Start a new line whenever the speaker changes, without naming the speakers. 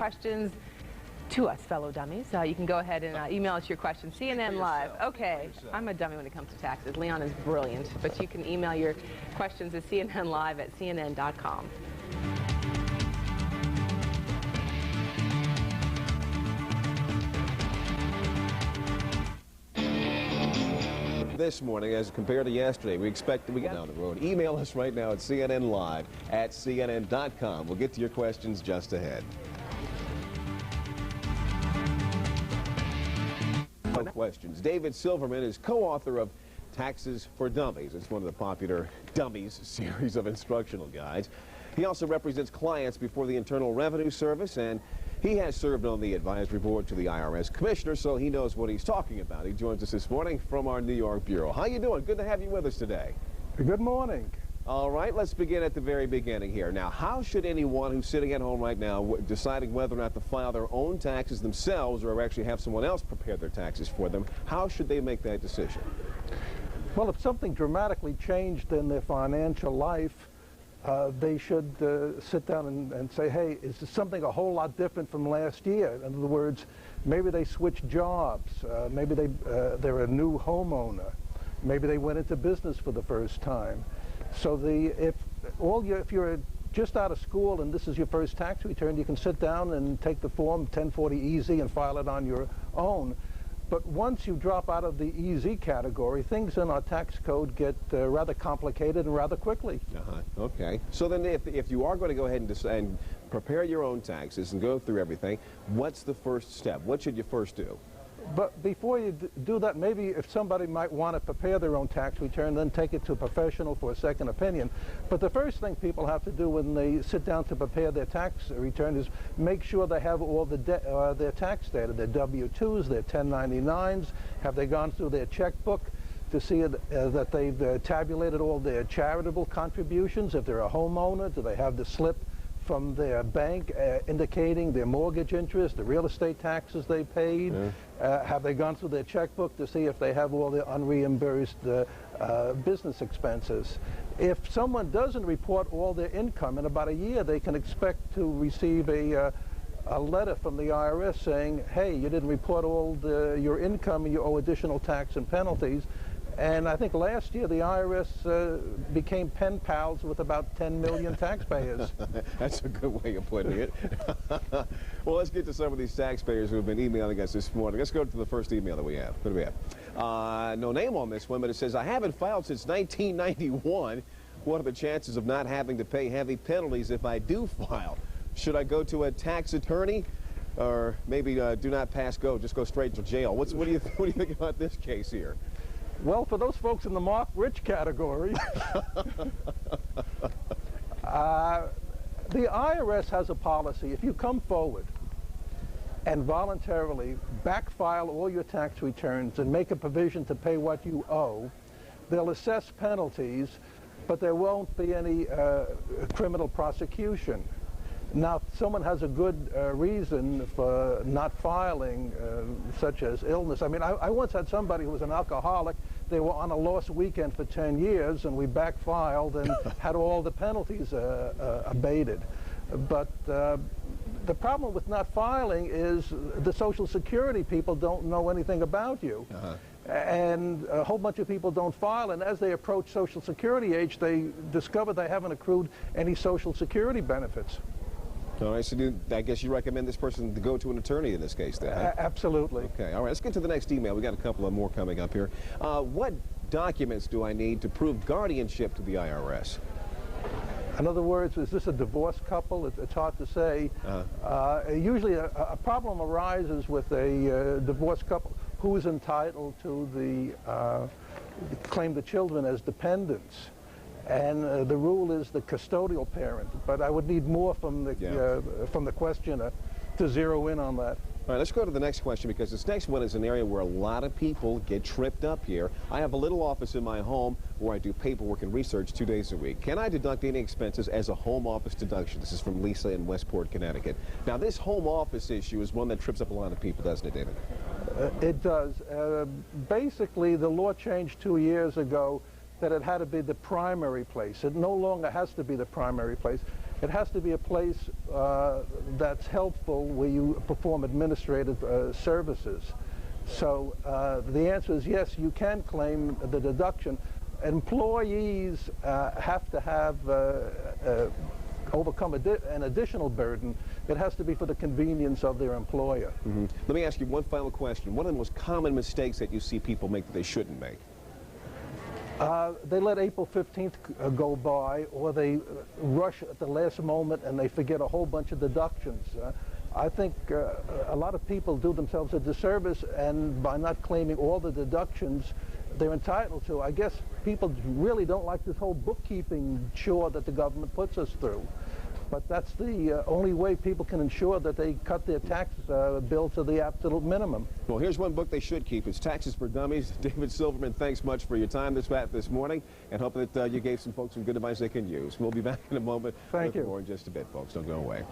Questions to us, fellow dummies. You can go ahead and email us your questions. CNN Live. Okay, I'm a dummy when it comes to taxes. Leon is brilliant, but you can email your questions at CNN Live at CNN.com.
This morning, as compared to yesterday, we expect that we get down the road. Email us right now at CNN Live at CNN.com. We'll get to your questions just ahead. Questions. David Silverman is co-author of Taxes for Dummies. It's one of the popular Dummies series of instructional guides. He also represents clients before the Internal Revenue Service, and he has served on the advisory board to the IRS commissioner, so he knows what he's talking about. He joins us this morning from our New York bureau. How you doing? Good to have you with us today.
Good morning.
All right, let's begin at the very beginning here. Now, how should anyone who's sitting at home right now deciding whether or not to file their own taxes themselves or actually have someone else prepare their taxes for them, how should they make that decision?
Well, if something dramatically changed in their financial life, they should sit down and say, hey, is this something a whole lot different from last year? In other words, maybe they switched jobs, maybe they're a new homeowner, maybe they went into business for the first time. So if you're just out of school and this is your first tax return, you can sit down and take the form 1040 Easy and file it on your own. But once you drop out of the easy category, things in our tax code get rather complicated and rather quickly.
Okay. So then if you are going to go ahead and prepare your own taxes and go through everything, what's the first step? What should you first do?
But before you do that, maybe if somebody might want to prepare their own tax return, then take it to a professional for a second opinion. But the first thing people have to do when they sit down to prepare their tax return is make sure they have all their tax data, their W-2s, their 1099s. Have they gone through their checkbook to see that they've tabulated all their charitable contributions? If they're a homeowner, do they have the slip from their bank indicating their mortgage interest, the real estate taxes they paid? Have they gone through their checkbook to see if they have all their unreimbursed business expenses? If someone doesn't report all their income in about a year, they can expect to receive a letter from the IRS saying, hey, you didn't report all your income and you owe additional tax and penalties. And I think last year the IRS became pen pals with about 10 million taxpayers.
That's a good way of putting it. Well, let's get to some of these taxpayers who have been emailing us this morning. Let's go to the first email that we have. What do we have? No name on this one, but it says, I haven't filed since 1991. What are the chances of not having to pay heavy penalties if I do file? Should I go to a tax attorney? Or maybe do not pass go, just go straight to jail? What do you think about this case here?
Well, for those folks in the Mark Rich category, the IRS has a policy. If you come forward and voluntarily backfile all your tax returns and make a provision to pay what you owe, they'll assess penalties, but there won't be any criminal prosecution. Now, if someone has a good reason for not filing, such as illness. I mean, I once had somebody who was an alcoholic. They were on a lost weekend for 10 years, and we backfiled and had all the penalties abated. But the problem with not filing is the Social Security people don't know anything about you. And a whole bunch of people don't file, and as they approach Social Security age, they discover they haven't accrued any Social Security benefits.
All right, so I guess you recommend this person to go to an attorney in this case, then? Huh?
Absolutely.
Okay, all right, let's get to the next email. We got a couple of more coming up here. What documents do I need to prove guardianship to the IRS?
In other words, is this a divorced couple? It's hard to say. Usually a problem arises with a divorced couple who is entitled to claim the children as dependents. And the rule is the custodial parent, but I would need more from the questioner to zero in on that.
All right, let's go to the next question, because this next one is an area where a lot of people get tripped up here. I have a little office in my home where I do paperwork and research 2 days a week. Can I deduct any expenses as a home office deduction? This is from Lisa in Westport, Connecticut. Now, this home office issue is one that trips up a lot of people, doesn't it, David?
It does. Basically, the law changed 2 years ago that it had to be the primary place. It no longer has to be the primary place. It has to be a place that's helpful where you perform administrative services. So the answer is yes, you can claim the deduction. Employees have to have overcome an additional burden. It has to be for the convenience of their employer.
Mm-hmm. Let me ask you one final question. What are the most common mistakes that you see people make that they shouldn't make?
They let April 15th go by, or they rush at the last moment and they forget a whole bunch of deductions. I think a lot of people do themselves a disservice, and by not claiming all the deductions they're entitled to. I guess people really don't like this whole bookkeeping chore that the government puts us through. But that's the only way people can ensure that they cut their tax bill to the absolute minimum.
Well, here's one book they should keep. It's Taxes for Dummies. David Silverman, thanks much for your time this morning, and hope that you gave some folks some good advice they can use. We'll be back in a moment.
Thank you.
More in just a bit, folks. Don't go away.